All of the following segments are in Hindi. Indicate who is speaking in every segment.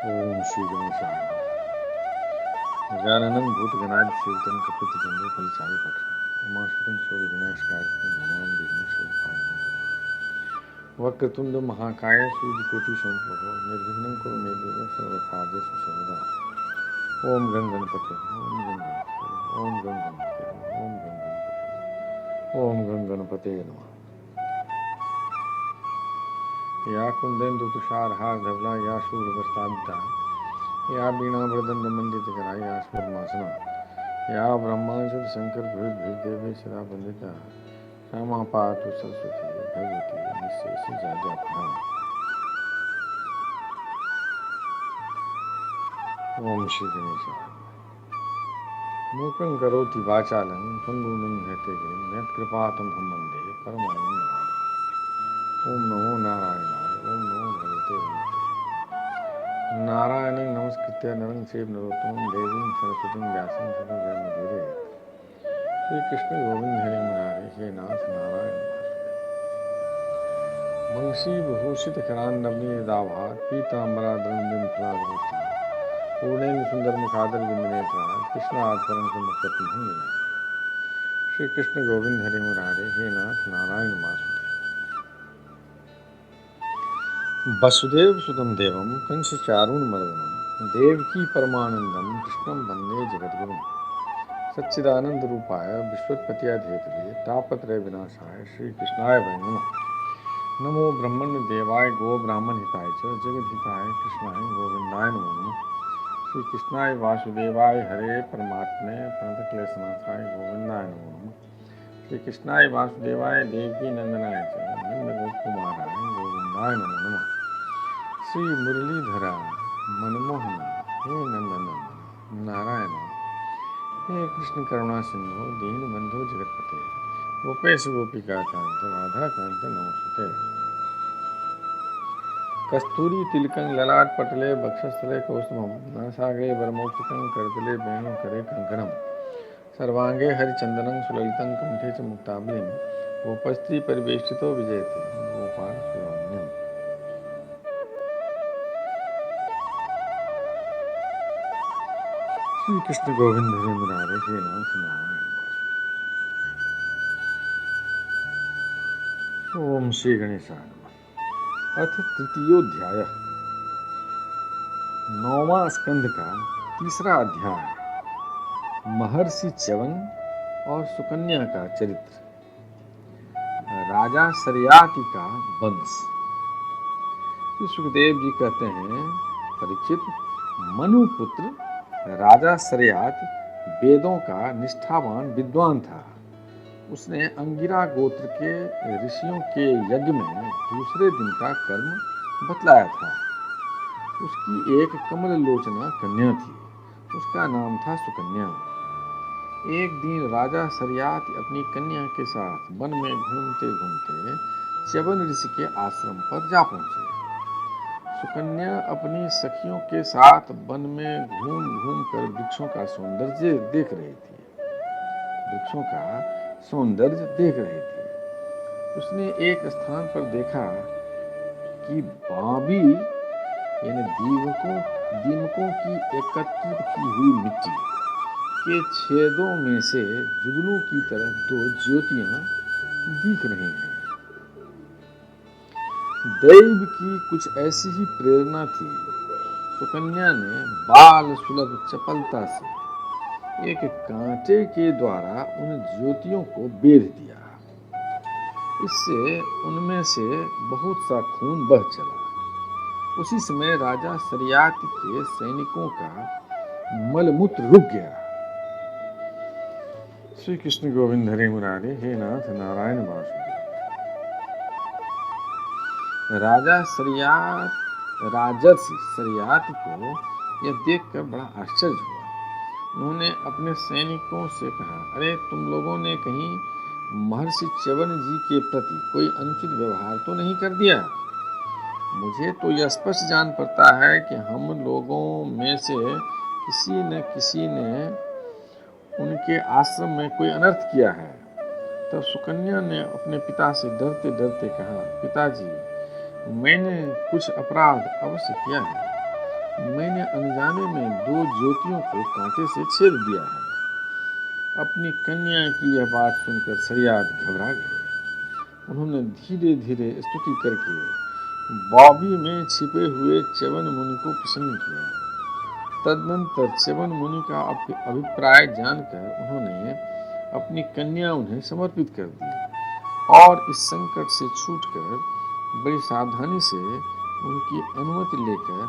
Speaker 1: ओम श्री गणेशाय नमः। गजाननं भूतगणादि सेवितं कपितजम्बो फलचारुभक्षणं उमासुतं शोकविनाशकारिणं नमामि विघ्नेश्वरपावनं। वक्रतुंड महाकाय सूर्यकोटिसमप्रभो निर्विघ्नं कुरु मे देव सर्वकार्येषु सर्वदा। ओम गं गणपते ओम गं गणपते ओम गं गणपते ओम गं गणपते ओम गं गणपते नमः। या कुंदेन्दु तुषार हार धवला या शूलवस्त्रांता या बीणा वरदंड मंडितकरा या स्मृतमासना या ब्रह्माच्युत शंकर भृदेवे सदा वंदिता श्यामा पातु सरस्वती भगवती निशेष जाड्यापहा। ओम श्री गणेशाय। मूकं करोति वाचालं पंगुं लंघयते गिरिं यत्कृपातमहं वन्दे परमानन्दमाधवम्। ओम नमो नारायणाय ओम नमो भगवते वासुदेवाय। नारायणं नमस्कृत्य नरं चैव नरोत्तमं देवीं सरस्वतीं व्यासं ततो जयमुदीरयेत्। श्री कृष्ण गोविंद हरे मुरारे हे नाथ नारायण वासुदेव। वंशी विभूषित करान्नवनीदाभार पीताम्बराधरं बिंफलादृष्टां पूर्णेन्दु सुंदर मुखादर बिंदनेत्रा कृष्णाधरं मुक्तमहं विनारे। श्री कृष्ण गोविंद हरे मुरारे हे नाथ नारायण वासुदेव। वसुदेव सुतं देवं कंसचारूणमर्दनं देवकी परमानंदं कृष्णं वंदे जगद्गुरुं। सच्चिदानंद रूपाय विश्वोत्पत्यादिहेतवे तापत्रय विनाशाय श्री कृष्णाय वै नमः। नमो ब्रह्मण्य देवाय गो ब्राह्मण हिताय च जगद हिताय कृष्णाय गोविंदाय नमो नमः। श्री कृष्णाय वासुदेवाय हरे परमात्मे प्रणतक्लेशनाशाय गोविंदाय नमो नमः। श्री कृष्णाय वासुदेवाय देवकी नंदनाय च नंद गोपकुमाराय गोविंदाय नमो नमः। श्री मुरलीधरा मनमोहन हे नंदनंदन नारायण हे कृष्ण करुणा सिंधु दीन बंधु जगतपते गोपेश गोपिका कांत राधा कांत नमस्ते। कस्तूरी तिलकं ललाट पटले बक्षस्थले कौस्तुभं नासाग्रे वरमौक्तिकं करतले वेणु करे कंकणं सर्वांगे हरिचंदनं सुललितं कंठे च मुक्तावलिं गोपस्त्री परिवेष्टितो विजयते गोपाल सुब्रह्मण्यम। श्री कृष्ण गोविंद हरे मुरारे हे नाथ नारायण वासुदेव। ओम श्री गणेशाय नमः। अथ तृतीयोध्याय 9वां स्कंध का तीसरा अध्याय महर्षि च्यवन और सुकन्या का चरित्र। राजा सरियाति का वंश। सुखदेव जी कहते हैं, परीक्षित, मनुपुत्र राजा सरियात वेदों का निष्ठावान विद्वान था। उसने अंगिरा गोत्र के ऋषियों के यज्ञ में दूसरे दिन का कर्म बतलाया था। उसकी एक कमल लोचना कन्या थी, उसका नाम था सुकन्या। एक दिन राजा सरियात अपनी कन्या के साथ वन में घूमते घूमते च्यवन ऋषि के आश्रम पर जा पहुंचे। सुकन्या अपनी सखियों के साथ वन में घूम घूम कर वृक्षों का सौंदर्य देख रही थी। उसने एक स्थान पर देखा कि बाबी यानी दीमकों की एकत्रित की हुई मिट्टी के छेदों में से जुगनू की तरह दो ज्योतियां दिख रही हैं। दैव की कुछ ऐसी ही प्रेरणा थी। सुकन्या ने बाल सुलभ चपलता से एक कांटे के द्वारा उन ज्योतियों को बेध दिया। इससे उनमें से बहुत सा खून बह चला। उसी समय राजा सरियात के सैनिकों का मलमूत्र रुक गया। श्री कृष्ण गोविंद हरे मुरारे हे नाथ नारायण वासुदेव। राजा राजर्षि सरियात को यह देखकर बड़ा आश्चर्य हुआ। उन्होंने अपने सैनिकों से कहा, अरे तुम लोगों ने कहीं महर्षि च्यवन जी के प्रति कोई अनुचित व्यवहार तो नहीं कर दिया? मुझे तो यह स्पष्ट जान पड़ता है कि हम लोगों में से किसी न किसी ने उनके आश्रम में कोई अनर्थ किया है। तब सुकन्या ने अपने पिता से डरते डरते कहा, पिताजी, मैंने कुछ अपराध अवश्य किया है, मैंने अनजाने में 2 ज्योतियों को कांटे से छेद दिया है। अपनी कन्या की यह बात सुनकर सरियात घबरा गए। उन्होंने धीरे धीरे स्तुति करके बॉबी में छिपे हुए च्यवन मुनि को प्रसन्न किया। तदनंतर च्यवन मुनि का अभिप्राय जानकर उन्होंने अपनी कन्या उन्हें समर्पित कर दी और इस संकट से छूटकर बड़ी सावधानी से उनकी अनुमति लेकर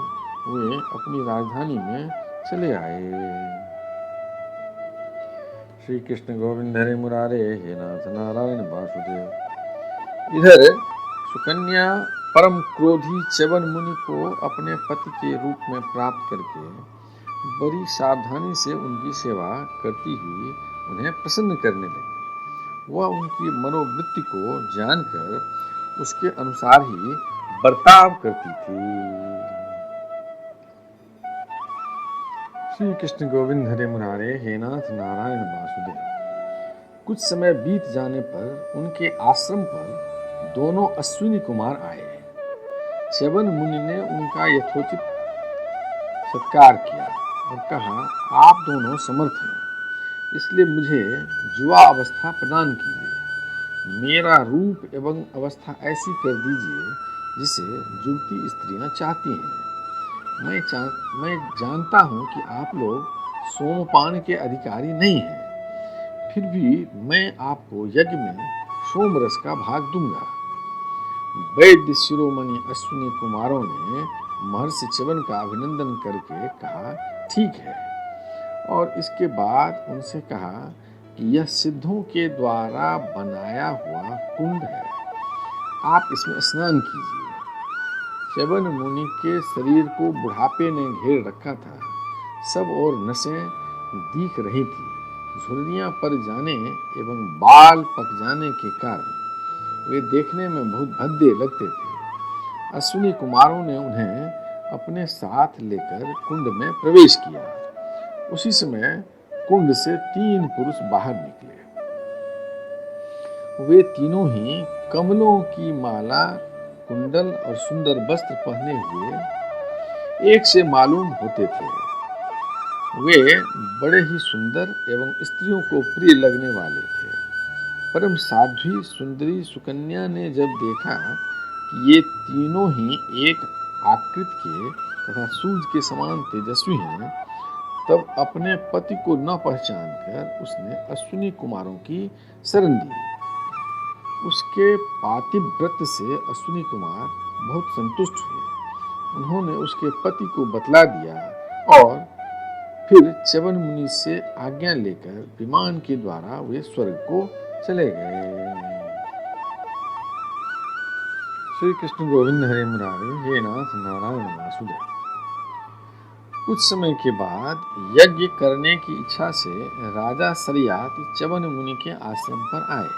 Speaker 1: वे अपनी राजधानी में चले आए। श्री कृष्ण गोविंद हरे मुरारे, हे नाथ नारायण वासुदेव। इधर सुकन्या परम क्रोधी च्यवन मुनि को अपने पति के रूप में प्राप्त करके बड़ी सावधानी से उनकी सेवा करती हुई उन्हें प्रसन्न करने लगी। वह उनकी मनोवृत्ति को जानकर उसके अनुसार ही बर्ताव करती थी। श्री कृष्ण गोविंद हरे मुरारे, हे नाथ नारायण वासुदेव। कुछ समय बीत जाने पर उनके आश्रम पर दोनों अश्विनी कुमार आए। च्यवन मुनि ने उनका यथोचित सत्कार किया और कहा, आप दोनों समर्थ हैं, इसलिए मुझे युवा अवस्था प्रदान कीजिए। मेरा रूप एवं अवस्था ऐसी कर दीजिए जिसे युवती स्त्रियां चाहती हैं। मैं जानता हूं कि आप लोग सोमपान के अधिकारी नहीं हैं, फिर भी मैं आपको यज्ञ में सोमरस का भाग दूंगा। वैद्य शिरोमणि अश्विनी कुमारों ने महर्षि च्यवन का अभिनंदन करके कहा, ठीक है, और इसके बाद उनसे कहा कि यह सिद्धों के द्वारा बनाया हुआ कुंड है, आप इसमें स्नान कीजिए। च्यवन मुनि के शरीर को बुढ़ापे ने घेर रखा था। सब ओर नसें दिख रही थी। झुर्रियां पड़ जाने एवं बाल पक जाने के कारण वे देखने में बहुत भद्दे लगते थे। अश्विनी कुमारों ने उन्हें अपने साथ लेकर कुंड में प्रवेश किया। उसी समय कुंड से 3 पुरुष बाहर निकले। वे तीनों ही कमलों की माला, कुंडल और सुंदर वस्त्र पहने हुए एक से मालूम होते थे। वे बड़े ही सुंदर एवं स्त्रियों को प्रिय लगने वाले थे। परम साध्वी सुंदरी सुकन्या ने जब देखा कि ये तीनों ही एक आकृति के तथा सूर्य के समान तेजस्वी हैं, तब अपने पति को न पहचान कर उसने अश्विनी कुमारों की शरण ली। उसके पातिव्रत से अश्विनी कुमार बहुत संतुष्ट हुए। उन्होंने उसके पति को बतला दिया और फिर च्यवन मुनि से आज्ञा लेकर विमान के द्वारा वे स्वर्ग को चले गए। श्री कृष्ण गोविंद हरे मुरारे, हे नाथ नारायण वासुदेव। कुछ समय के बाद यज्ञ करने की इच्छा से राजा सरियात च्यवन मुनि के आश्रम पर आए।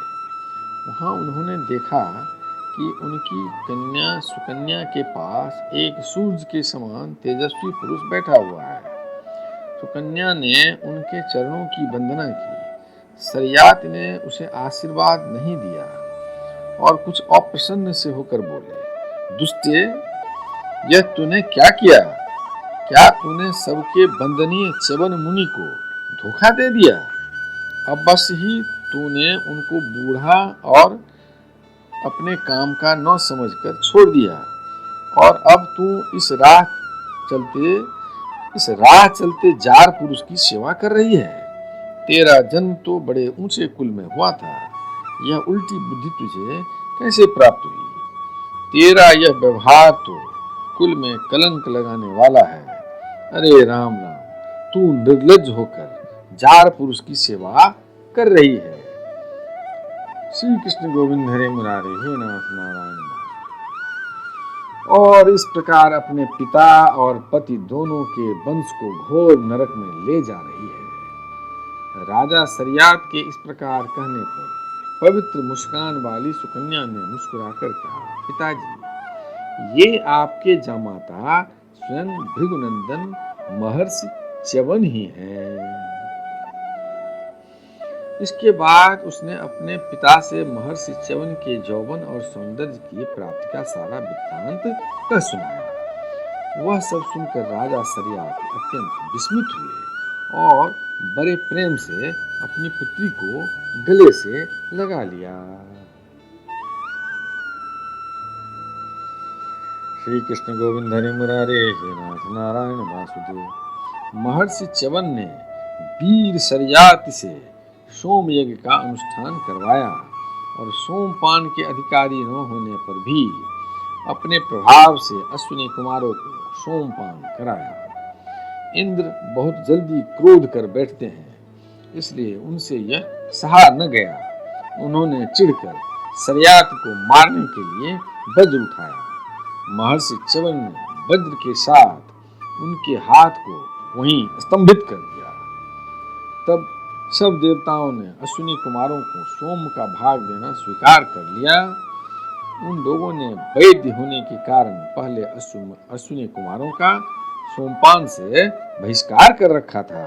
Speaker 1: वहां उन्होंने देखा कि उनकी कन्या सुकन्या के पास एक सूर्य के समान तेजस्वी पुरुष बैठा हुआ है। सुकन्या ने उनके चरणों की वंदना की। सरियात ने उसे आशीर्वाद नहीं दिया और कुछ अप्रसन्न से होकर बोले, दुष्टे, यह तूने क्या किया? क्या तूने सबके वंदनीय च्यवन मुनि को धोखा दे दिया? अब बस ही तूने उनको बूढ़ा और अपने काम का न समझकर छोड़ दिया और अब तू इस राह चलते जार पुरुष की सेवा कर रही है। तेरा जन्म तो बड़े ऊंचे कुल में हुआ था, यह उल्टी बुद्धि तुझे कैसे प्राप्त हुई? तेरा यह व्यवहार तो कुल में कलंक लगाने वाला है। अरे राम राम, तू निर्लज्ज होकर जार पुरुष की सेवा कर रही है। श्री कृष्ण गोविंद हरे मुरारे, हे नाथ नारायण। और इस प्रकार अपने पिता और पति दोनों के वंश को घोर नरक में ले जा रही है। राजा सरियात के इस प्रकार कहने पर पवित्र मुस्कान वाली सुकन्या ने मुस्कुराकर कहा, पिताजी, ये आपके जामाता स्वयं भृगुनंदन महर्षि च्यवन ही हैं। इसके बाद उसने अपने पिता से महर्षि च्यवन के यौवन और सौंदर्य की प्राप्ति का सारा वृत्तांत कह सुनाया। वह सब सुनकर राजा सरयात अत्यंत विस्मित हुए और बड़े प्रेम से अपनी पुत्री को गले से लगा लिया। श्री कृष्ण गोविंद हरि मुरारे हे नाथ नारायण वासुदेव। महर्षि च्यवन ने वीर सरयाति से सोम यज्ञ का अनुष्ठान करवाया और सोमपान के अधिकारी न होने पर भी अपने प्रभाव से अश्विनी कुमारों को सोमपान कराया। इंद्र बहुत जल्दी क्रोध कर बैठते हैं, इसलिए उनसे यह सहा न गया। उन्होंने चिढ़कर सरयात को मारने के लिए वज्र उठाया। महर्षि च्यवन ने वज्र के साथ उनके हाथ को वहीं स्तंभित कर दिया। तब सब देवताओं ने अश्विनी कुमारों को सोम का भाग देना स्वीकार कर लिया। उन लोगों ने वैद्य होने के कारण पहले अश्विनी कुमारों का सोमपान से बहिष्कार कर रखा था।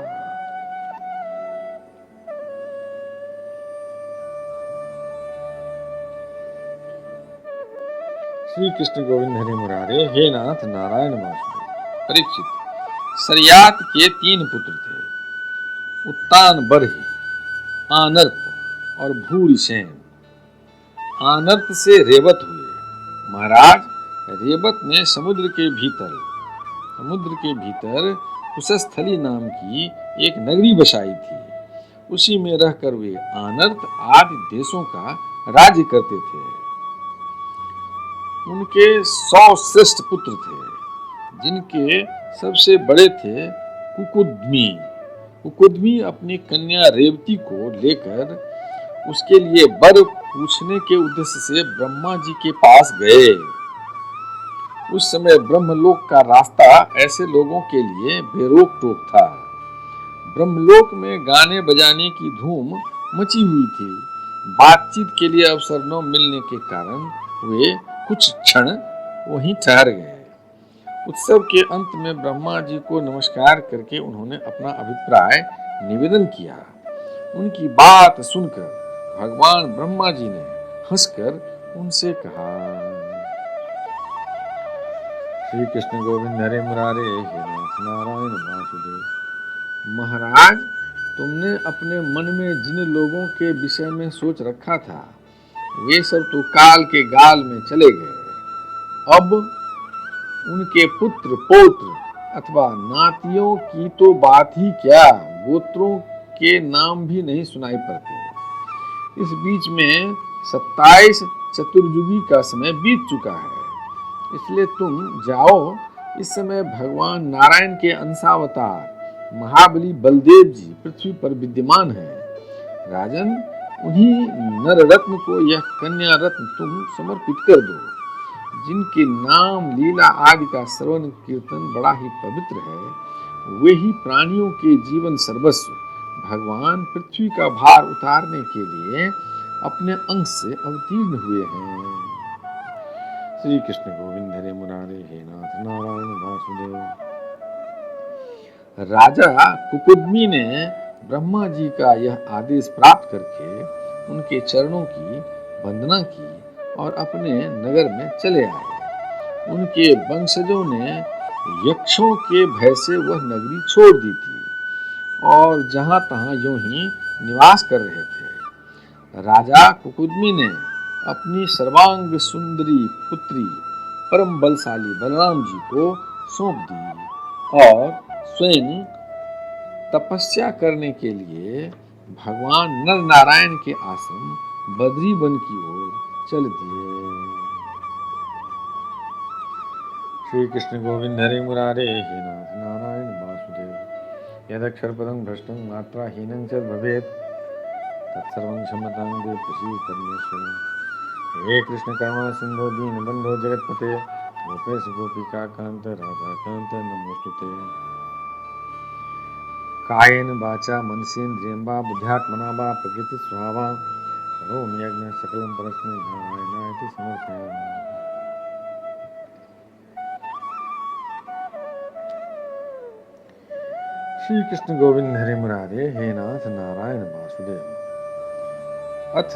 Speaker 1: श्री कृष्ण गोविंद हरि मुरारे हे नाथ नारायण वासुदेव। परीक्षित, सरयात के 3 पुत्र थे, उत्तान बरही, आनर्त और भूरिसेन। आनर्त से रेवत हुए। महाराज, रेवत ने समुद्र के भीतर कुशस्थली नाम की एक नगरी बसाई थी। उसी में रहकर वे आनर्त आदि देशों का राज्य करते थे। उनके 100 श्रेष्ठ पुत्र थे, जिनके सबसे बड़े थे कुकुद्मी। कुकुद्मी अपनी कन्या रेवती को लेकर उसके लिए वर पूछने के उद्देश्य से ब्रह्मा जी के पास गए। उस समय ब्रह्मलोक का रास्ता ऐसे लोगों के लिए बेरोक टोक था। ब्रह्मलोक में गाने बजाने की धूम मची हुई थी। बातचीत के लिए अवसर न मिलने के कारण वे कुछ क्षण वहीं ठहर गए। उत्सव के अंत में ब्रह्मा जी को नमस्कार करके उन्होंने अपना अभिप्राय निवेदन किया। उनकी बात सुनकर भगवान ब्रह्मा जी ने हंसकर उनसे कहा, श्री कृष्ण गोविंद हरे मुरारे हे नाथ नारायण वासुदेव। महाराज, तुमने अपने मन में जिन लोगों के विषय में सोच रखा था, वे सब तो काल के गाल में चले गए। अब उनके पुत्र पौत्र अथवा नातियों की तो बात ही क्या, गोत्रों के नाम भी नहीं सुनाई पड़ते। इस बीच में 27 चतुर्युगी का समय बीत चुका है, इसलिए तुम जाओ। इस समय भगवान नारायण के अंशावतार महाबली बलदेव जी पृथ्वी पर विद्यमान हैं। राजन, उन्हीं नर रत्न को यह कन्या रत्न तुम समर्पित कर दो, जिनके नाम लीला आदि का श्रवण कीर्तन बड़ा ही पवित्र है। वे ही प्राणियों के जीवन सर्वस्व। भगवान पृथ्वी का भार उतारने के लिए अपने अंश से अवतीर्ण हुए हैं। श्री कृष्ण गोविंद हरे मुरारे हे नाथ नारायण वासुदेव। राजा कुकुद्मी ने ब्रह्मा जी का यह आदेश प्राप्त करके उनके चरणों की वंदना की और अपने नगर में चले आए। उनके वंशजों ने यक्षों के भय से वह नगरी छोड़ दी थी और जहां तहां यूं ही निवास कर रहे थे। राजा कुकुद्मी ने अपनी सर्वांग सुंदरी पुत्री परम बलशाली बलराम जी को सौंप दी और स्वयं तपस्या करने के लिए भगवान नर नारायण के आश्रम बद्री वन की ओर चल दिए। श्री कृष्ण गोविंद हरे मुरारे हे नाथ नारायण वासुदेव। यदक्षरपदं भ्रष्टं मात्राहीनं च भवेत् तत्सर्वं क्षमतां देव प्रसीद परमेश्वर। हे कृष्ण करुणा सिंधु दीनबंधो जगत्पते गोपेश गोपिका कांत राधा कांत नमोस्तुते। कायेन वाचा मनसेन्द्रियं वा बुद्ध्यात्मना वा प्रकृति स्वभावा करोमि यज्ञ सकलं परस्मै नारायणाय समर्पयामि। श्री कृष्ण गोविंद हरे मुरारे हे नाथ नारायण वासुदेव। अथ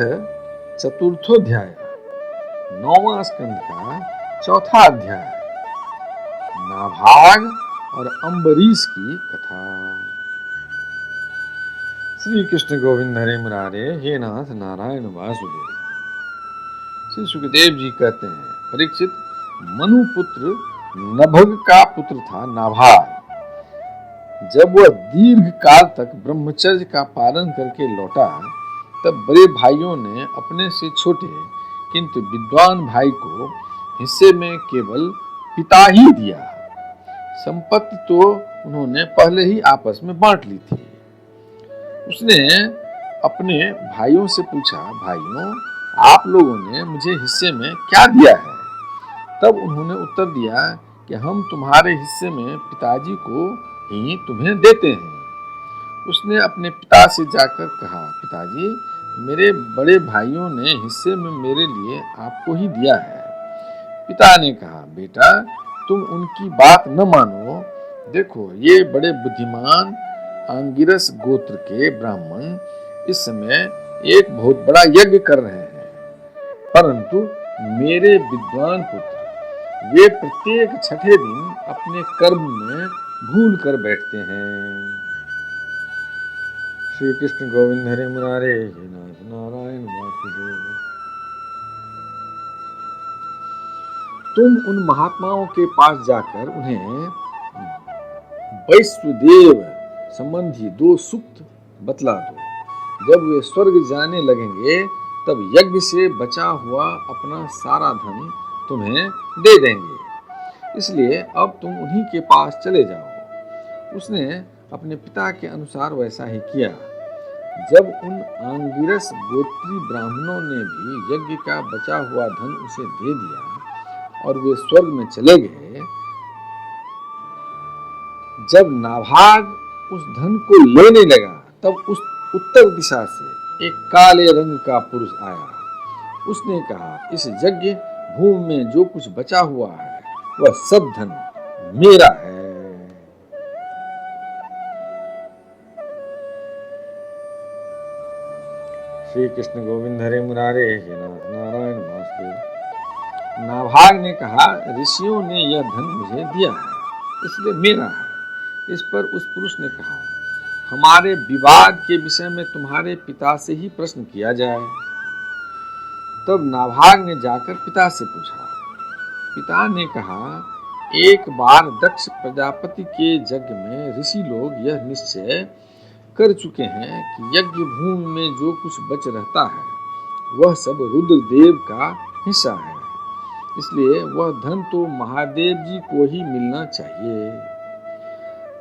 Speaker 1: चतुर्थोध्याय, 9वां स्कंद का 4था अध्याय। नाभाग और अम्बरीश की कथा। श्री कृष्ण गोविंद हरे मुरारे, हे नाथ नारायण वासुदेव। श्री सुखदेव जी कहते हैं, परीक्षित, मनु पुत्र नभग का पुत्र था नाभाग। जब वह दीर्घ काल तक ब्रह्मचर्य का पालन करके लौटा, तब बड़े भाइयों ने अपने से छोटे किंतु विद्वान भाई को हिस्से में केवल पिता ही दिया। संपत्ति तो उन्होंने पहले ही आपस में बांट ली थी। उसने अपने भाइयों से पूछा, भाइयों, आप लोगों ने मुझे हिस्से में क्या दिया है? तब उन्होंने उत्तर दिया कि हम तुम्हारे हिस्से में पिताजी को ही तुम्हें देते हैं। उसने अपने पिता से जाकर कहा, पिताजी, मेरे बड़े भाइयों ने हिस्से में मेरे लिए आपको ही दिया है। पिता ने कहा, बेटा, तुम उनकी बात न मानो। देखो, ये बड़े बुद्धिमान आंगिरस गोत्र के ब्राह्मण इस समय एक बहुत बड़ा यज्ञ कर रहे हैं, परंतु मेरे विद्वान पुत्र वे प्रत्येक छठे दिन अपने कर्म में भूल कर बैठते हैं। श्री कृष्ण गोविंद हरे मुरारे, हे नाथ नारायण वासुदेव। तुम उन महात्माओं के पास जाकर उन्हें वैश्वदेव संबंधी 2 सूक्त बतला दो। जब वे स्वर्ग जाने लगेंगे, तब यज्ञ से बचा हुआ अपना सारा धन तुम्हें दे देंगे। इसलिए अब तुम उन्हीं के पास चले जाओ। उसने अपने पिता के अनुसार वैसा ही किया। जब उन आंगिरस गोत्री ब्राह्मणों ने भी यज्ञ का बचा हुआ धन उसे दे दिया और वे स्वर्ग में चले गए, जब नाभाग उस धन को लेने लगा, तब उस उत्तर दिशा से एक काले रंग का पुरुष आया। उसने कहा, इस यज्ञ भूमि में जो कुछ बचा हुआ है वह सब धन मेरा है। श्री कृष्ण गोविंद हरे मुरारे, हे नाथ नारायण वासुदेव। नाभाग ने कहा, ऋषियों ने यह धन मुझे दिया है, इसलिए मेरा है। इस पर उस पुरुष ने कहा, हमारे विवाद के विषय में तुम्हारे पिता से ही प्रश्न किया जाए। तब नाभाग ने जाकर पिता से पूछा। पिता ने कहा, एक बार दक्ष प्रजापति के यज्ञ में ऋषि लोग यह निश्चय कर चुके हैं कि यज्ञ भूमि में जो कुछ बच रहता है वह सब रुद्रदेव का हिस्सा है, इसलिए वह धन तो महादेव जी को ही मिलना चाहिए।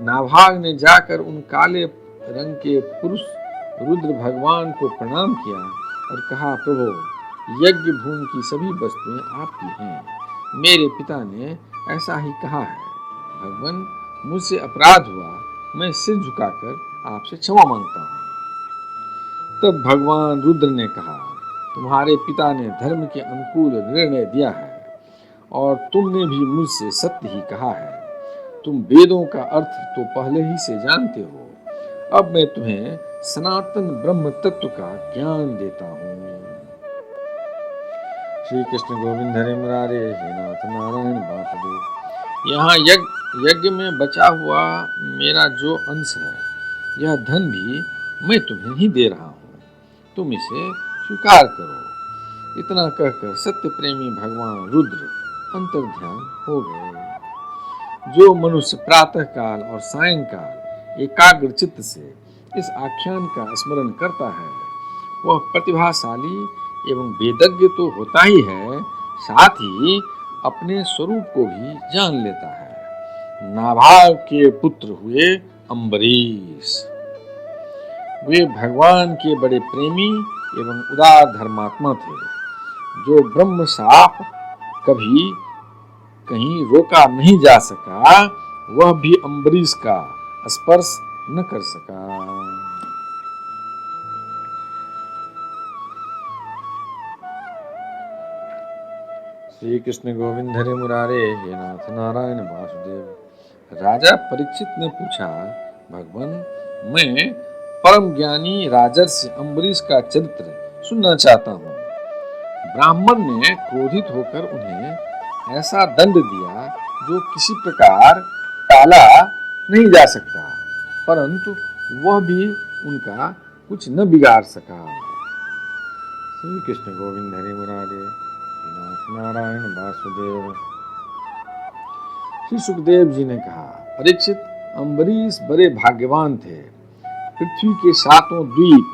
Speaker 1: नाभाग ने जाकर उन काले रंग के पुरुष रुद्र भगवान को प्रणाम किया और कहा, प्रभु, यज्ञ भूमि की सभी वस्तुएं आपकी हैं। मेरे पिता ने ऐसा ही कहा है। भगवान, मुझसे अपराध हुआ, मैं सिर झुकाकर आपसे क्षमा मांगता हूँ। तब भगवान रुद्र ने कहा, तुम्हारे पिता ने धर्म के अनुकूल निर्णय दिया है और तुमने भी मुझसे सत्य ही कहा है। तुम वेदों का अर्थ तो पहले ही से जानते हो। अब मैं तुम्हें सनातन ब्रह्म तत्व का ज्ञान देता हूँ। श्री कृष्ण गोविंद हरे मुरारे, हे नाथ नारायण वासुदेव। यहाँ यज्ञ में बचा हुआ मेरा जो अंश है, यह धन भी मैं तुम्हें ही दे रहा हूँ। तुम इसे स्वीकार करो। इतना कहकर सत्य प्रेमी भगवान रुद्र अंतर्ध्यान हो गए। जो मनुष्य प्रातः काल और सायंकाल एकाग्र चित्त से इस आख्यान का स्मरण करता है, वह प्रतिभाशाली एवं वेदज्ञ तो होता ही है, साथ ही अपने स्वरूप को भी जान लेता है। नाभाग के पुत्र हुए अम्बरीश। वे भगवान के बड़े प्रेमी एवं उदार धर्मात्मा थे। जो ब्रह्म शाप कभी कहीं रोका नहीं जा सका, वह भी अम्बरीश का स्पर्श न कर सका। श्री कृष्ण गोविंद हरे मुरारे, हे नाथ नारायण वासुदेव। राजा परीक्षित ने पूछा, भगवान, मैं परम ज्ञानी राजर्षि अम्बरीश का चरित्र सुनना चाहता हूँ। ब्राह्मण ने क्रोधित होकर उन्हें ऐसा दंड दिया जो किसी प्रकार टाला नहीं जा सकता, परंतु वह भी उनका कुछ न बिगाड़ सका। श्री कृष्ण गोविंद हरि मुरारे, नाथ नारायण वासुदेव। श्री सुखदेव जी ने कहा, परीक्षित, अम्बरीश बड़े भाग्यवान थे। पृथ्वी के सातों द्वीप,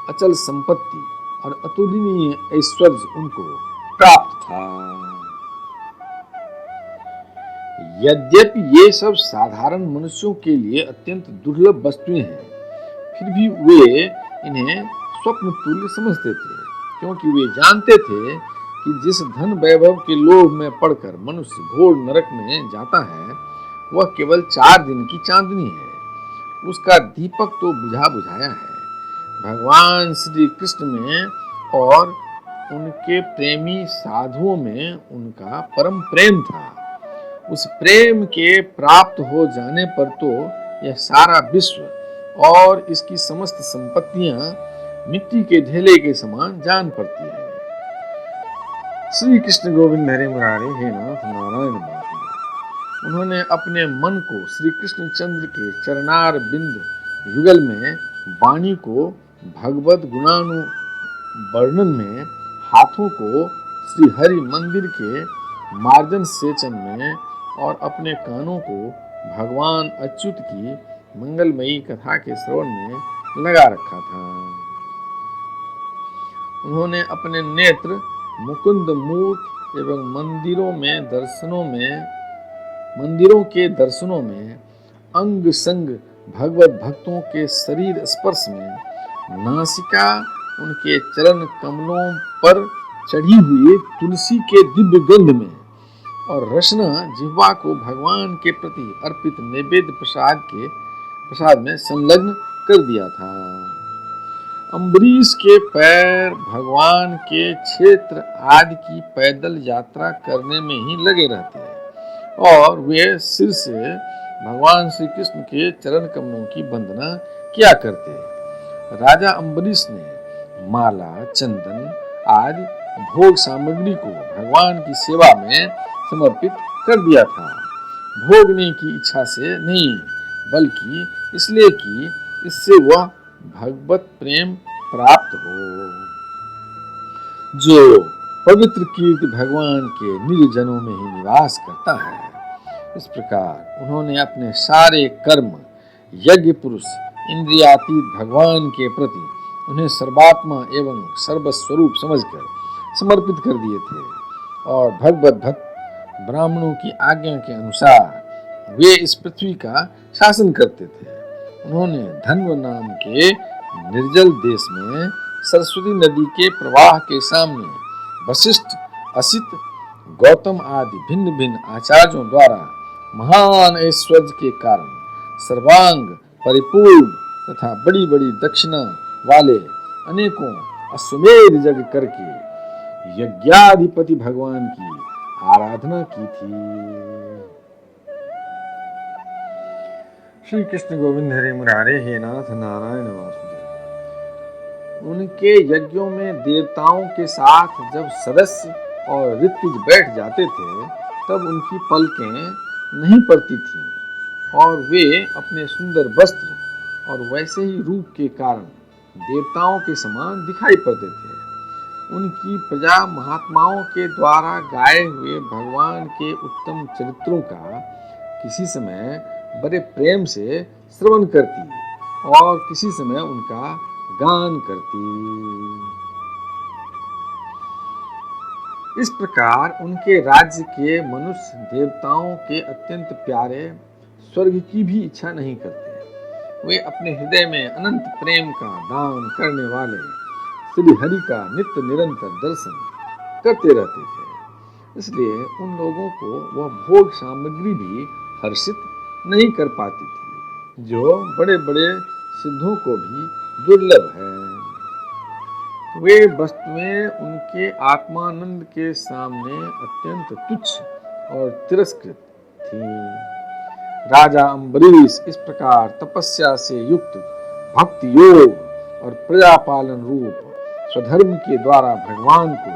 Speaker 1: अचल संपत्ति और अतुलनीय ऐश्वर्य उनको प्राप्त था। यद्यपि ये सब साधारण मनुष्यों के लिए अत्यंत दुर्लभ वस्तुएं हैं, फिर भी वे इन्हें स्वप्न तुल्य समझते थे, क्योंकि वे जानते थे कि जिस धन वैभव के लोभ में पड़कर मनुष्य घोर नरक में जाता है, वह केवल 4 दिन की चांदनी है। उसका दीपक तो बुझा बुझाया है। भगवान श्री कृष्ण में और उनके प्रेमी साधुओं में उनका परम प्रेम था। उस प्रेम के प्राप्त हो जाने पर तो यह सारा विश्व और इसकी समस्त संपत्तियां मिट्टी के ढेले के समान जान पड़ती है। श्री कृष्ण गोविंद हरे मुरारे, हे नाथ नारायण वासुदेव। उन्होंने अपने मन को श्री कृष्ण चंद्र के चरणार बिंद युगल में, वाणी को भगवत गुणानु वर्णन में, हाथों को श्री हरि मंदिर के मार्जन सेचन में और अपने कानों को भगवान अच्युत की मंगलमयी कथा के श्रवण में लगा रखा था। उन्होंने अपने नेत्र मुकुंद मूर्त एवं मंदिरों के दर्शनों में, अंग संग भगवत भक्तों के शरीर स्पर्श में, नासिका उनके चरण कमलों पर चढ़ी हुई तुलसी के दिव्य गंध में और रसना जिह्वा को भगवान के प्रति अर्पित नैवेद्य प्रसाद में संलग्न कर दिया था। अम्बरीश के पैर भगवान के क्षेत्र आदि की पैदल यात्रा करने में ही लगे रहते हैं और वे सिर से भगवान श्री कृष्ण के चरण कमलों की वंदना किया करते। राजा अम्बरीश ने माला, चंदन आदि भोग सामग्री को भगवान की सेवा में समर्पित कर दिया था। भोगने की इच्छा से नहीं, बल्कि इसलिए कि इससे वह भगवत प्रेम प्राप्त हो। जो पवित्र कीर्ति भगवान के निर्जनों में ही निवास करता है। इस प्रकार उन्होंने अपने सारे कर्म यज्ञ पुरुष इंद्रियातीत भगवान के प्रति उन्हें सर्वात्मा एवं सर्वस्वरूप समझकर समर्पित कर दिए थे और भगवत भक्त ब्राह्मणों की आज्ञा के अनुसार वे इस पृथ्वी का शासन करते थे। उन्होंने धन्व नाम के निर्जल देश में सरस्वती नदी के प्रवाह के सामने वशिष्ठ, असित, गौतम आदि भिन्न भिन्न आचार्यों द्वारा महान ऐश्वर्य के कारण सर्वांग परिपूर्ण तथा बड़ी बड़ी दक्षिणा वाले अनेकों अश्वमेध यज्ञ करके यज्ञाधिपति भगवान की आराधना की थी। श्री कृष्ण गोविंद हरे मुरारे, हे नाथ नारायण वासुदेव। उनके यज्ञों में देवताओं के साथ जब सदस्य और ऋत्विज बैठ जाते थे, तब उनकी पलकें नहीं पड़ती थीं और वे अपने सुंदर वस्त्र और वैसे ही रूप के कारण देवताओं के समान दिखाई पड़ते थे। उनकी प्रजा महात्माओं के द्वारा गाए हुए भगवान के उत्तम चरित्रों का किसी समय बड़े प्रेम से श्रवण करती और किसी समय उनका गान करती। इस प्रकार उनके राज्य के मनुष्य देवताओं के अत्यंत प्यारे स्वर्ग की भी इच्छा नहीं करते। वे अपने हृदय में अनंत प्रेम का दान करने वाले श्री हरि का नित्य निरंतर दर्शन करते रहते थे। इसलिए उन लोगों को वह भोग सामग्री भी हर्षित नहीं कर पाती थी, जो बड़े बड़े सिद्धों को भी दुर्लभ है। वे वस्तुएं उनके आत्मानंद के सामने अत्यंत तुच्छ और तिरस्कृत थीं। राजा अम्बरीश इस प्रकार तपस्या से युक्त भक्ति योग और प्रजापालन रूप स्वधर्म के द्वारा भगवान को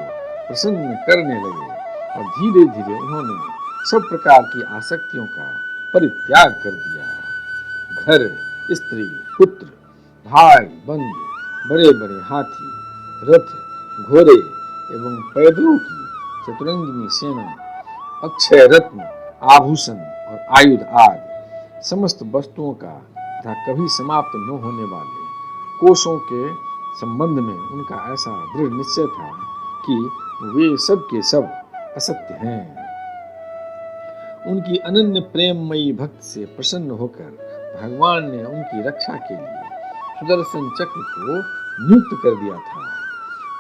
Speaker 1: प्रसन्न करने लगे और धीरे धीरे उन्होंने सब प्रकार की आसक्तियों का परित्याग कर दिया। घर, स्त्री, पुत्र, भाई, बंधु, बड़े बड़े हाथी, रथ, घोड़े एवं पैदलों की चतुरंगिनी सेना, अक्षय रत्न, आभूषण और आयुध आदि समस्त वस्तुओं का तथा कभी समाप्त न होने वाले कोशों के संबंध में उनका ऐसा दृढ़ निश्चय था कि वे सब के सब असत्य हैं। उनकी अनन्य प्रेममयी भक्ति से प्रसन्न होकर भगवान ने उनकी रक्षा के लिए सुदर्शन चक्र को नियुक्त कर दिया था,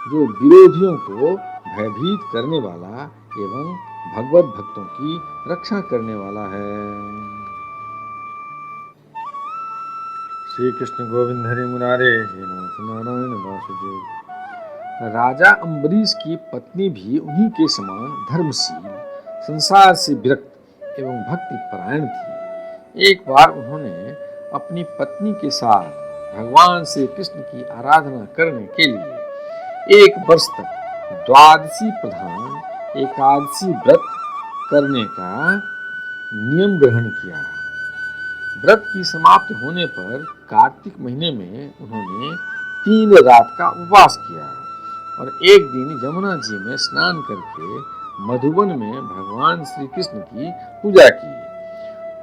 Speaker 1: जो विरोधियों को भयभीत करने वाला एवं भगवत भक्तों की रक्षा करने वाला है। श्री कृष्ण गोविंद हरि मुरारे, हे नाथ नारायण वासुदेव। राजा अम्बरीश की पत्नी भी उन्हीं के समान धर्मशील, संसार से विरक्त एवं भक्ति परायण थी। एक बार उन्होंने अपनी पत्नी के साथ भगवान श्री कृष्ण की आराधना करने के लिए 1 वर्ष तक द्वादशी प्रधान एकादशी व्रत करने का नियम ग्रहण किया। व्रत की समाप्त होने पर कार्तिक महीने में उन्होंने 3 रात का उपवास किया और एक दिन यमुना जी में स्नान करके मधुबन में भगवान श्री कृष्ण की पूजा की।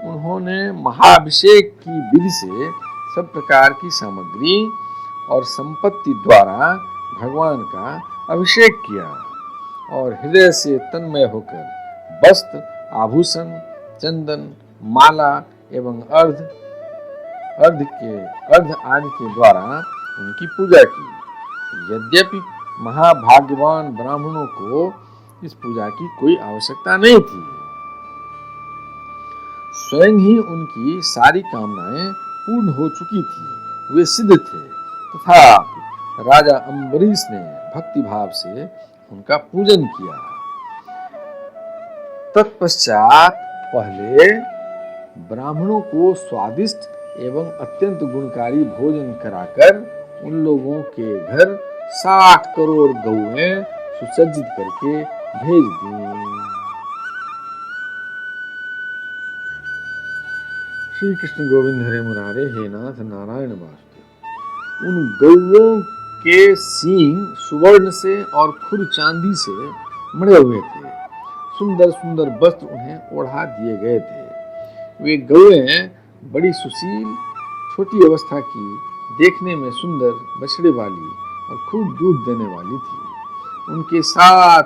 Speaker 1: उन्होंने महाभिषेक की विधि से सब प्रकार की सामग्री और संपत्ति द्वारा भगवान का अभिषेक किया और हृदय से तन्मय होकर वस्त्र, आभूषण, चंदन, माला एवं अर्ध आदि के द्वारा उनकी पूजा की। यद्यपि महाभाग्यवान ब्राह्मणों को इस पूजा की कोई आवश्यकता नहीं थी, स्वयं ही उनकी सारी कामनाएं पूर्ण हो चुकी थी, वे सिद्ध थे। तथापि राजा अम्बरीश ने भक्ति भाव से उनका पूजन किया। तत्पश्चात पहले ब्राह्मणों को स्वादिष्ट एवं अत्यंत गुणकारी भोजन कराकर उन लोगों के घर 60 करोड़ गौएं सुसज्जित करके भेज दी। श्री कृष्ण गोविंद हरे मुरारे, हे नाथ नारायण वासुदेव। उन गौओं के सींग सुवर्ण से और खुर चांदी से मढ़े हुए थे। सुंदर सुंदर वस्त्र उन्हें ओढ़ा दिए गए थे। वे गौएं बड़ी सुशील, छोटी अवस्था की, देखने में सुंदर, बछड़े वाली और खूब दूध देने वाली थी। उनके साथ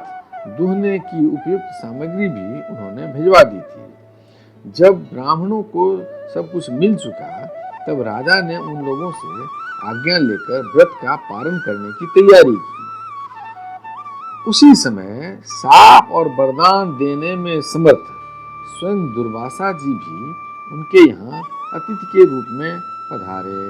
Speaker 1: दूहने की उपयुक्त सामग्री भी उन्होंने भिजवा दी थी। जब ब्राह्मणों को सब कुछ मिल चुका, तब राजा ने उन लोगों से आज्ञा लेकर व्रत का पारण करने की तैयारी की। उसी समय साप और वरदान देने में समर्थ स्वयं दुर्वासा जी भी उनके यहाँ अतिथि के रूप में पधारे।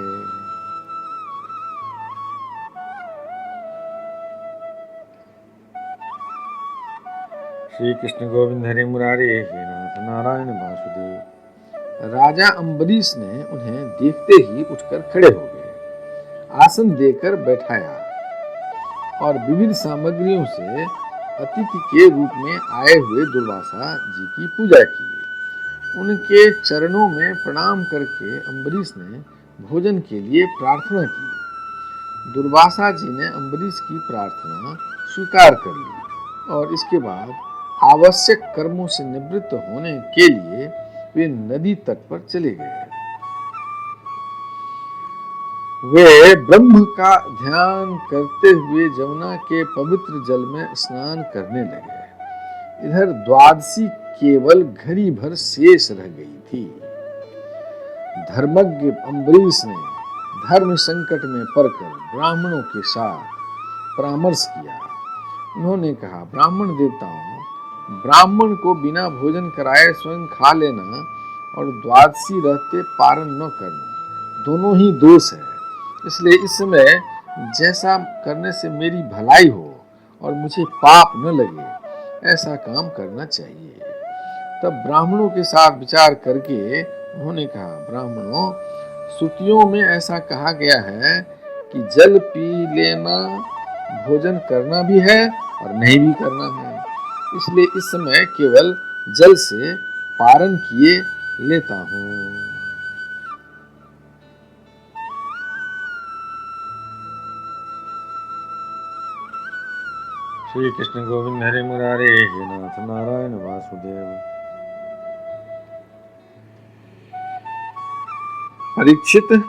Speaker 1: श्री कृष्ण गोविंद हरे मुरारे, हे नाथ नारायण वासुदेव। राजा अम्बरीश ने उन्हें देखते ही उठकर खड़े हो गए, आसन देकर बैठाया और विविध सामग्रियों से अतिथि के रूप में आए हुए दुर्वासा जी की पूजा की। उनके चरणों में प्रणाम करके अम्बरीश ने भोजन के लिए प्रार्थना की। दुर्वासा जी ने अम्बरीश की प्रार्थना स्वीकार कर ली और इसके बाद आवश्यक कर्मों से निवृत्त होने के लिए वे नदी तट पर चले गए। वे ब्रह्म का ध्यान करते हुए यमुना के पवित्र जल में स्नान करने लगे। इधर द्वादशी केवल घड़ी भर शेष रह गई थी। धर्मज्ञ अम्बरीश ने धर्म संकट में पड़कर ब्राह्मणों के साथ परामर्श किया। उन्होंने कहा, ब्राह्मण देवताओं, ब्राह्मण को बिना भोजन कराए स्वयं खा लेना और द्वादशी रहते पारण न करना दोनों ही दोष है। इसलिए इस समय जैसा करने से मेरी भलाई हो और मुझे पाप न लगे, ऐसा काम करना चाहिए। तब ब्राह्मणों के साथ विचार करके उन्होंने कहा, ब्राह्मणों, श्रुतियों में ऐसा कहा गया है कि जल पी लेना भोजन करना भी है और नहीं भी करना है। इसलिए इस समय केवल जल से पारण किए लेता हूं। श्री कृष्ण गोविंद हरे मुरारे, हे नाथ नारायण वासुदेव। परीक्षित,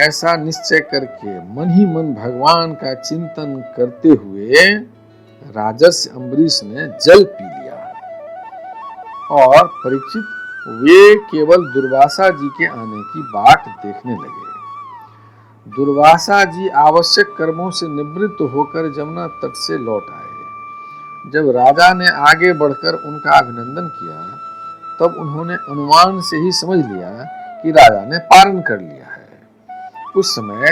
Speaker 1: ऐसा निश्चय करके मन ही मन भगवान का चिंतन करते हुए राजर्षि अम्बरीश ने जल पी लिया। और परीक्षित वे केवल दुर्वासा जी के आने की बाट देखने लगे। दुर्वासा जी आवश्यक कर्मों से निवृत्त होकर जमुना तट से लौट आए। जब राजा ने आगे बढ़कर उनका अभिनंदन किया, तब उन्होंने अनुमान से ही समझ लिया कि राजा ने पारण कर लिया है। उस समय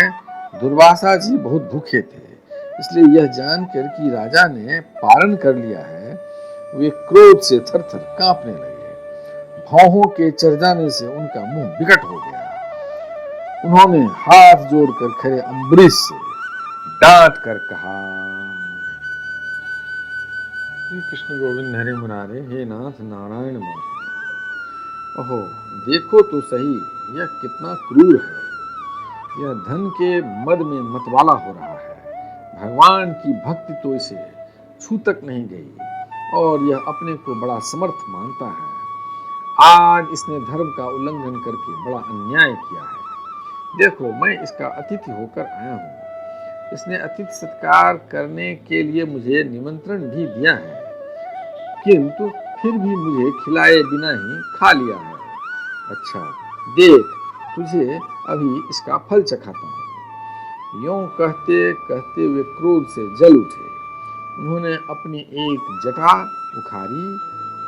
Speaker 1: दुर्वासा जी बहुत भूखे थे, इसलिए यह जानकर कि राजा ने पारण कर लिया है, वे क्रोध से थर-थर कांपने लगे। भौहों के चढ़ जाने से उनका मुंह विकट हो गया। उन्होंने हाथ जोड़कर खड़े अम्बरीश से डांट कर कहा, श्री कृष्ण गोविंद हरे मुरारे, हे नाथ नारायण वासुदेव। ओहो, देखो तो सही, यह कितना क्रूर है। यह धन के मद में मतवाला हो रहा है। भगवान की भक्ति तो इसे छू तक नहीं गई और यह अपने को बड़ा समर्थ मानता है। आज इसने धर्म का उल्लंघन करके बड़ा अन्याय किया है। देखो, मैं इसका अतिथि होकर आया हूँ। इसने अतिथि सत्कार करने के लिए मुझे निमंत्रण भी दिया है, किंतु फिर भी मुझे खिलाए बिना ही खा लिया है। अच्छा, देख, तुझे अभी इसका फल चखाता हूँ। यूं कहते कहते वे क्रोध से जल उठे। उन्होंने अपनी एक जटा उखाड़ी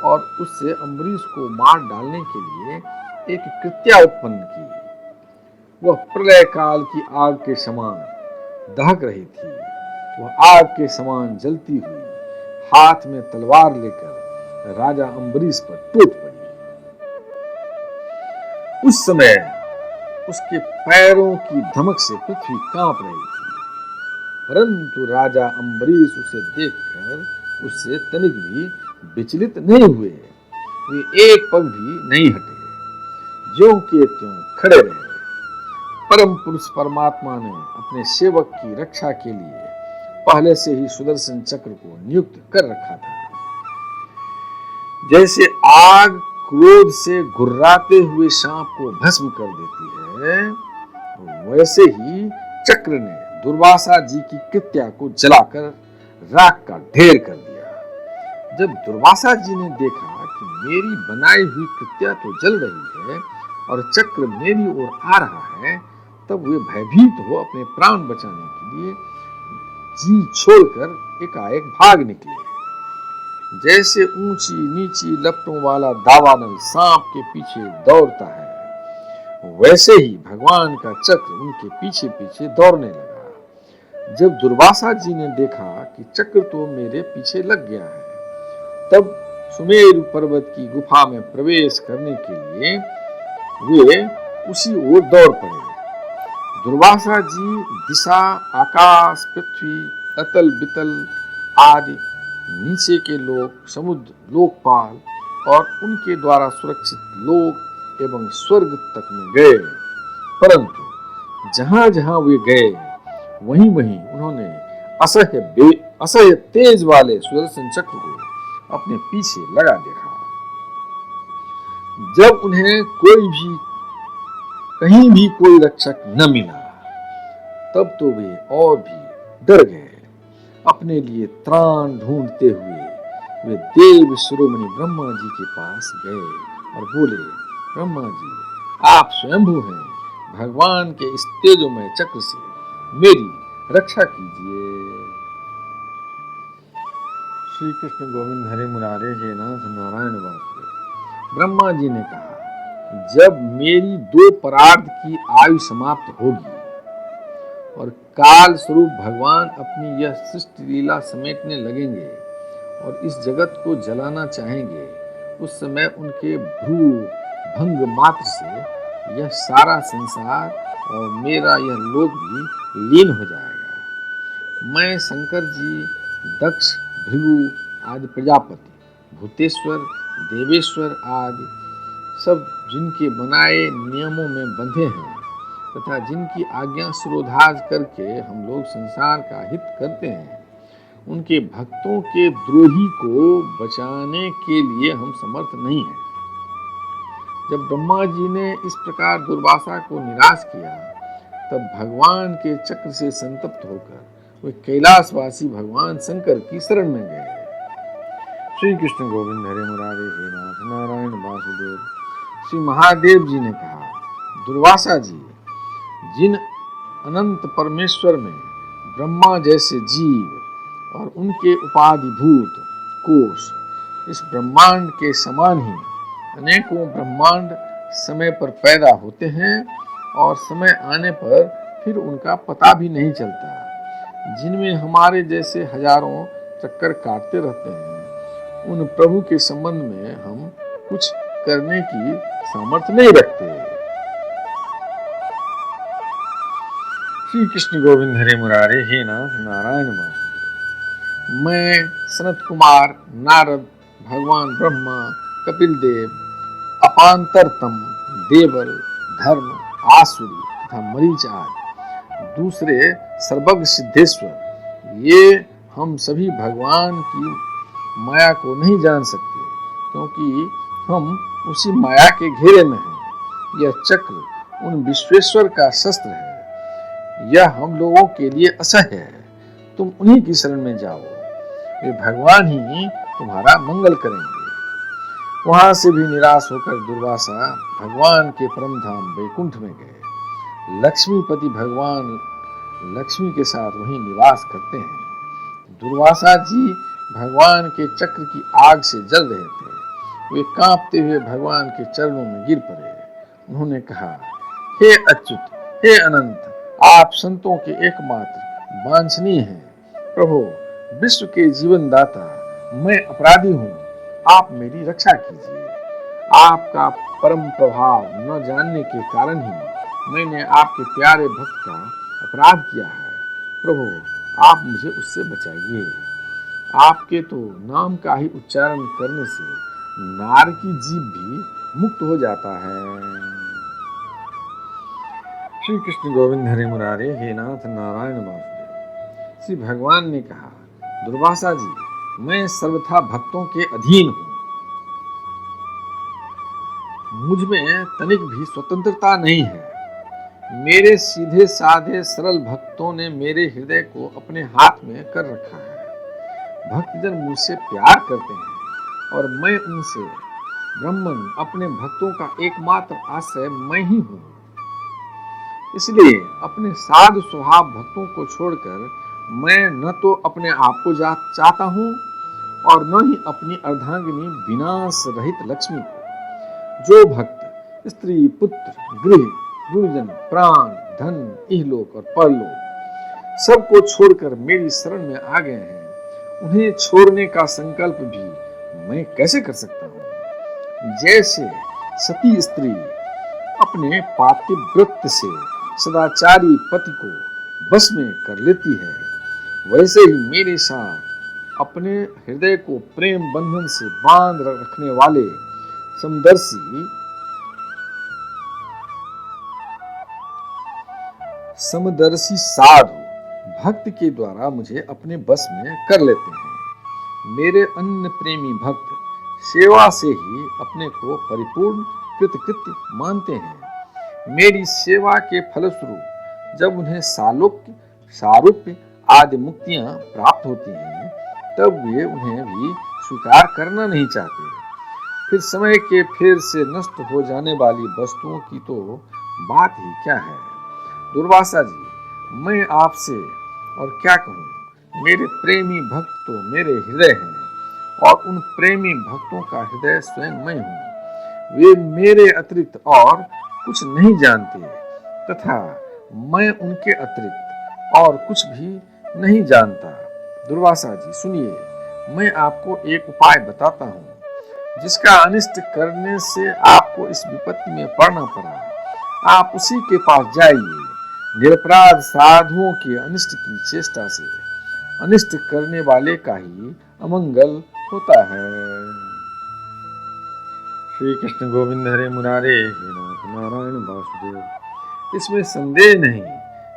Speaker 1: और उससे अम्बरीश को मार डालने के लिए एक कृत्या उत्पन्न की। वह प्रलय काल की आग के समान दहक रही थी। वह आग के समान जलती हुई हाथ में तलवार लेकर राजा अम्बरीश पर टूट पड़ी। उस समय उसके पैरों की धमक से पृथ्वी कांप रही थी, परंतु राजा अम्बरीश उसे देखकर उससे तनिक भी विचलित नहीं हुए। वे एक पग भी नहीं हटे, ज्यों के त्यों खड़े रहे। परम पुरुष परमात्मा ने अपने सेवक की रक्षा के लिए पहले से ही सुदर्शन चक्र को नियुक्त कर रखा था। जैसे आग क्रोध से घुर्राते हुए सांप को भस्म कर देती है, वैसे ही चक्र ने दुर्वासा जी की कृत्या को जलाकर राख का ढेर कर दिया। जब दुर्वासा जी ने देखा कि मेरी बनाई हुई कृत्या तो जल रही है और चक्र मेरी ओर आ रहा है, तब वे भयभीत हो अपने प्राण बचाने के लिए जी छोड़कर एकाएक भाग निकले। जैसे ऊंची नीची लपटों वाला दावानल सांप के पीछे दौड़ता है, वैसे ही भगवान का चक्र उनके पीछे पीछे दौड़ने लगा। जब दुर्वासा जी ने देखा कि चक्र तो मेरे पीछे लग गया है, तब सुमेरु पर्वत की गुफा में प्रवेश करने के लिए वे उसी ओर दौड़ पड़े। दुर्वासा जी दिशा, आकाश, पृथ्वी, अतल बितल आदि नीचे के लोक, समुद्र, लोकपाल और उनके द्वारा सुरक्षित लोक एवं स्वर्ग तक में गए, परंतु जहां जहां वे गए वहीं वहीं उन्होंने असह्य तेज वाले सुदर्शन चक्र को अपने पीछे लगा देखा। जब उन्हें कहीं भी कोई रक्षक न मिला, तब तो वे और भी डर गए। अपने लिए त्राण ढूंढते हुए वे देव शिरोमणि ब्रह्मा जी के पास गए और बोले, ब्रह्मा जी, आप स्वयंभू हैं, भगवान के इस तेजोमय चक्र से मेरी रक्षा कीजिए। श्री कृष्ण गोविंद हरे मुरारे, हे नाथ नारायण वासुदेव। ब्रह्मा जी ने कहा, जब मेरी 2 परार्ध की आयु समाप्त होगी और काल स्वरूप भगवान अपनी यह सृष्टि लीला समेटने लगेंगे और इस जगत को जलाना चाहेंगे, उस समय उनके भ्रू भंग मात्र से यह सारा संसार और मेरा यह लोक भी लीन हो जाएगा। मैं शंकर जी, दक्ष, भृगु आदि प्रजापति, भूतेश्वर, देवेश्वर आदि सब जिनके बनाए नियमों में बंधे हैं तथा जिनकी आज्ञा शिरोधार्य करके हम लोग संसार का हित करते हैं, उनके भक्तों के द्रोही को बचाने के लिए हम समर्थ नहीं हैं। जब ब्रह्मा जी ने इस प्रकार दुर्वासा को निराश किया, तब भगवान के चक्र से संतप्त होकर वे कैलाशवासी भगवान शंकर की शरण में गए। श्री कृष्ण गोविंद हरे मुरारे हे नाथ नारायण वासुदेव। श्री महादेव जी ने कहा, दुर्वासा जी, जिन अनंत परमेश्वर में ब्रह्मा जैसे जीव और उनके उपाधिभूत कोश इस ब्रह्मांड के समान ही अनेकों ब्रह्मांड समय पर पैदा होते हैं और समय आने पर फिर उनका पता भी नहीं चलता, जिनमें हमारे जैसे हजारों चक्कर काटते रहते हैं, उन प्रभु के संबंध में हम कुछ करने की सामर्थ्य नहीं रखते। श्री कृष्ण गोविंद हरे मुरारे हे नाथ नारायण वासुदेव। मैं सनत कुमार, नारद, भगवान ब्रह्मा, कपिल देव, अपांतरतम, देवल, धर्म, आसुरी तथा मरीच आदि दूसरे सर्वज्ञ सिद्धेश्वर, ये हम सभी भगवान की माया को नहीं जान सकते, क्योंकि हम उसी माया के घेरे में हैं। यह चक्र उन विश्वेश्वर का शस्त्र है, यह हम लोगों के लिए असह्य है। तुम उन्हीं की शरण में जाओ, वे भगवान ही तुम्हारा मंगल करेंगे। वहां से भी निराश होकर दुर्वासा भगवान के परम धाम वैकुंठ में गए। लक्ष्मीपति भगवान लक्ष्मी के साथ वहीं निवास करते हैं। दुर्वासा जी भगवान के चक्र की आग से जल रहे थे। वे कांपते हुए भगवान के चरणों में गिर पड़े। उन्होंने कहा, हे अच्युत, हे अनंत, आप संतों के एकमात्र वांछनीय हैं। प्रभु, विश्व के जीवन दाता, मैं अपराधी हूँ, आप मेरी रक्षा कीजिए। आपका परम प्रभाव न जानने के कारण ही मैंने आपके प्यारे भक्त का अपराध किया है। प्रभु, आप मुझे उससे बचाइए। आपके तो नाम का ही उच्चारण करने से नार की जीभ भी मुक्त हो जाता है। श्री कृष्ण गोविंद हरे मुरारे हे नाथ नारायण वासुदेव। श्री भगवान ने कहा, दुर्वासा जी, मैं सर्वथा भक्तों के अधीन हूँ। मुझ में तनिक भी स्वतंत्रता नहीं है। मेरे सीधे साधे सरल भक्तों ने मेरे हृदय को अपने हाथ में कर रखा है। भक्तजन मुझसे प्यार करते हैं और मैं उनसे। ब्रह्मन अपने भक्तों का एकमात्र आश्रय मैं ही हूँ। इसलिए अपने साधु स्वभाव भक्तों को छोड़कर मैं न तो अपने आप को चाहता हूँ और न ही अपनी अर्धांगिनी विनाश रहित लक्ष्मी को। जो भक्त स्त्री, पुत्र, गृह, गुरुजन, प्राण, धन, इहलोक और परलोक सबको छोड़कर मेरी शरण में आ गए हैं, उन्हें छोड़ने का संकल्प भी मैं कैसे कर सकता हूँ? जैसे सती स्त्री अपने पातिव्रत्य से सदाचारी पति को बस में कर लेती है, वैसे ही मेरे साथ अपने हृदय को प्रेम बंधन से बांध रखने वाले समदर्शी साधु भक्त के द्वारा मुझे अपने बस में कर लेते हैं। मेरे अन्य प्रेमी भक्त सेवा से ही अपने को परिपूर्ण कृतकृत्य मानते हैं। मेरी सेवा के फलस्वरूप जब उन्हें सालोक्य, सारूप्य आदि मुक्तियां प्राप्त होती हैं, तब वे उन्हें भी स्वीकार करना नहीं चाहते। फिर समय के फेर से नष्ट हो जाने वाली वस्तुओं की तो बात ही क्या है। दुर्वासा जी, मैं आपसे और क्या कहूँ। मेरे प्रेमी भक्त तो मेरे हृदय हैं और उन प्रेमी भक्तों का हृदय स्वयं मैं हूँ। वे मेरे अतिरिक्त और कुछ नहीं जानते तथा मैं उनके अतिरिक्त और कुछ भी नहीं जानता। दुर्वासा जी सुनिए, मैं आपको एक उपाय बताता हूँ जिसका अनिष्ट करने से आपको इस विपत्ति में पड़ना पड़ा। आप उसी के पास जाइए। निरपराध साधुओं के अनिष्ट की चेष्टा से अनिष्ट करने वाले का ही अमंगल होता है। श्री कृष्ण गोविंद हरे मुरारे, हे नाथ नारायण वासुदेव। इसमें संदेह नहीं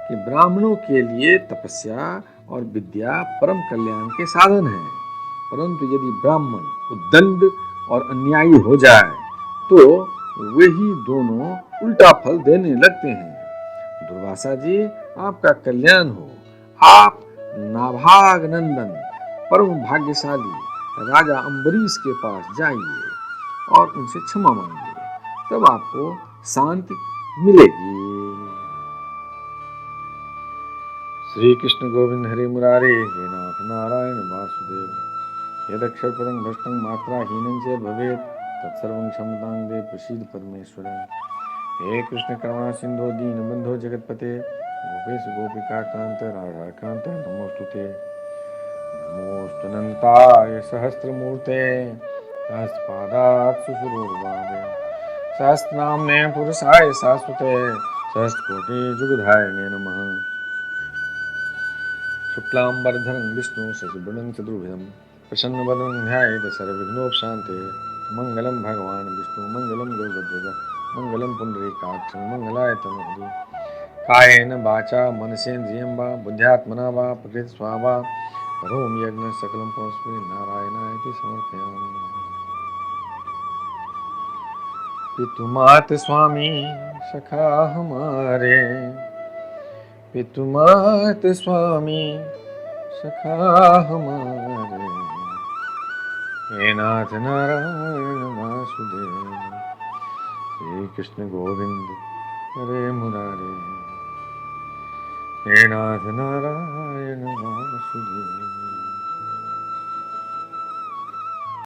Speaker 1: कि ब्राह्मणों के लिए तपस्या और विद्या परम कल्याण के साधन हैं, परंतु यदि ब्राह्मण उद्दंड और अन्यायी हो जाए तो वे ही दोनों उल्टा फल देने लगते हैं। दुर्वासा जी, आपका कल्याण हो। आप नाभाग नंदन परम भाग्यशाली राजा अम्बरीश के पास जाइए और उनसे क्षमा मांगिए, तब आपको शांति मिलेगी। श्री कृष्ण गोविंद हरे मुरारे, हे नाथ नारायण वासुदेव। यदक्षर पदं भ्रष्टं मात्राहीनं च भवेत् तत्सर्वं क्षमतां देव प्रसीद परमेश्वर। हे कृष्ण करुणा सिंधु दीनबंधो जगतपते, गोपेश गोपिका कांत राधा कांत नमोस्तुते। नमोस्तुनन्ताय सहस्रमूर्ते, सहस्रपादात् सुशुरोर्भावे, सहस्रनाम्ने पुरुषाय शाश्वते, सहस्रकोटि जुगधारिणे नमः। शुक्लांबरधरं विष्णु शशिवर्णं चतुर्भुजं, प्रसन्नवदनं ध्यायेत् सर्वविघ्नोपशान्ते। मंगलं भगवान् विष्णु मंगलं गरुडध्वज, मंगलं पुण्डरीकाक्षं मंगलाय तनोहरि। कायेन वाचा मनसेन्द्रियं वा बुद्ध्यात्मना वा प्रकृतिस्वभावा करोमि यज्ञं सकलं परस्मै नारायणाय समर्पयामि। पितुमात स्वामी सखा हमारे, पितुमात स्वामी सखा हमारे, हे नाथ नारायण वासुदेव। श्री कृष्ण गोविंद हरे मुरारे, हे नाथ नारायण वासुदेव।